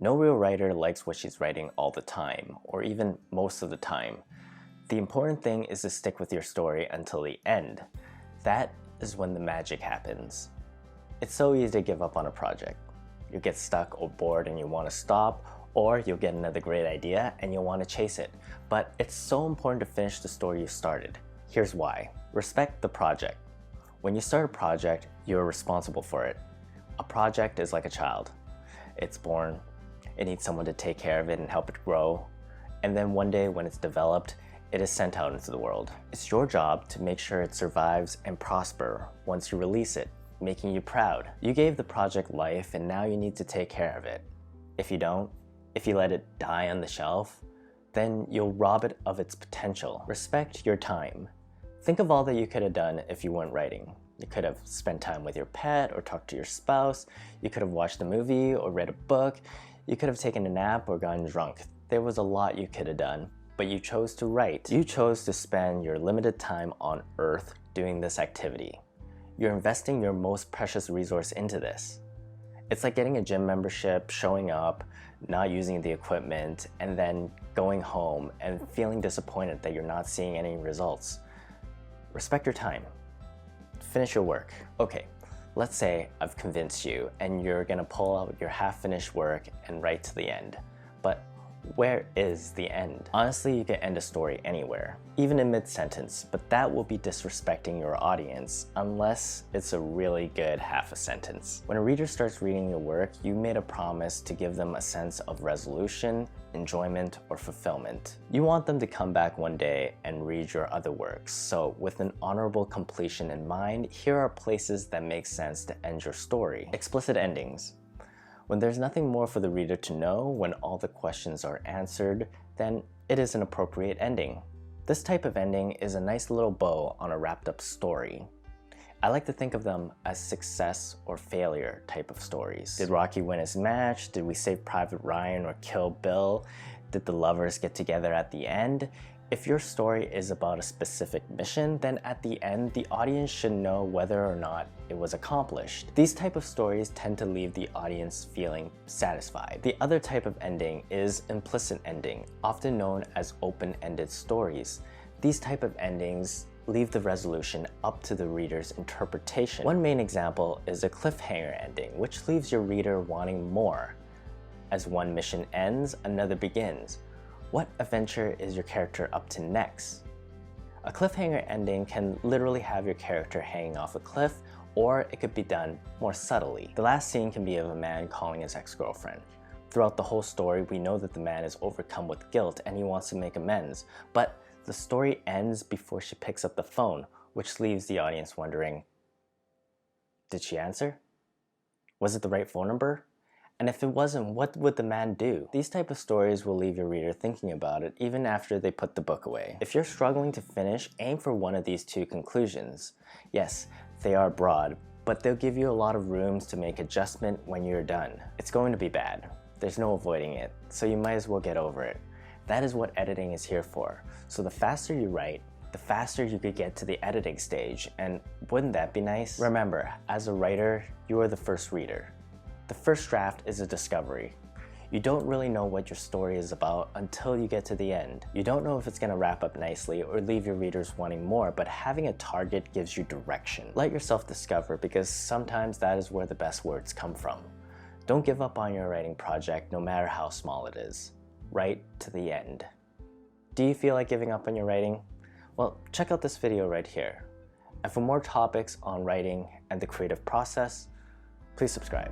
No real writer likes what she's writing all the time, or even most of the time. The important thing is to stick with your story until the end. That is when the magic happens. It's so easy to give up on a project. You'll get stuck or bored and you want to stop, or you'll get another great idea and you'll want to chase it. But it's so important to finish the story you started. Here's why. Respect the project. When you start a project, you're responsible for it. A project is like a child. It's born, it needs someone to take care of it and help it grow, and then one day when it's developed, it is sent out into the world. It's your job to make sure it survives and prosper once you release it, making you proud. You gave the project life and now you need to take care of it. If you don't, if you let it die on the shelf, then you'll rob it of its potential. Respect your time. Think of all that you could have done if you weren't writing. You could have spent time with your pet or talked to your spouse. You could have watched a movie or read a book. You could have taken a nap or gotten drunk. There was a lot you could have done, but you chose to write. You chose to spend your limited time on Earth doing this activity. You're investing your most precious resource into this. It's like getting a gym membership, showing up, not using the equipment, and then going home and feeling disappointed that you're not seeing any results. Respect your time. Finish your work. Okay, let's say I've convinced you and you're gonna pull out your half-finished work and write to the end. But where is the end? Honestly, you can end a story anywhere, even in mid-sentence, but that will be disrespecting your audience unless it's a really good half a sentence. When a reader starts reading your work, you made a promise to give them a sense of resolution, enjoyment, or fulfillment. You want them to come back one day and read your other works, so with an honorable completion in mind, here are places that make sense to end your story. Explicit endings. When there's nothing more for the reader to know, when all the questions are answered, then it is an appropriate ending. This type of ending is a nice little bow on a wrapped up story. I like to think of them as success or failure type of stories. Did Rocky win his match? Did we save Private Ryan or kill Bill? Did the lovers get together at the end? If your story is about a specific mission, then at the end, the audience should know whether or not it was accomplished. These type of stories tend to leave the audience feeling satisfied. The other type of ending is implicit ending, often known as open-ended stories. These type of endings leave the resolution up to the reader's interpretation. One main example is a cliffhanger ending, which leaves your reader wanting more. As one mission ends, another begins. What adventure is your character up to next? A cliffhanger ending can literally have your character hanging off a cliff, or it could be done more subtly. The last scene can be of a man calling his ex-girlfriend. Throughout the whole story, we know that the man is overcome with guilt and he wants to make amends, but the story ends before she picks up the phone, which leaves the audience wondering, did she answer? Was it the right phone number? And if it wasn't, what would the man do? These type of stories will leave your reader thinking about it even after they put the book away. If you're struggling to finish, aim for one of these two conclusions. Yes, they are broad, but they'll give you a lot of rooms to make adjustment when you're done. It's going to be bad. There's no avoiding it, so you might as well get over it. That is what editing is here for. So the faster you write, the faster you could get to the editing stage, and wouldn't that be nice? Remember, as a writer, you are the first reader. The first draft is a discovery. You don't really know what your story is about until you get to the end. You don't know if it's going to wrap up nicely or leave your readers wanting more, but having a target gives you direction. Let yourself discover, because sometimes that is where the best words come from. Don't give up on your writing project, no matter how small it is. Write to the end. Do you feel like giving up on your writing? Well, check out this video right here. And for more topics on writing and the creative process, please subscribe.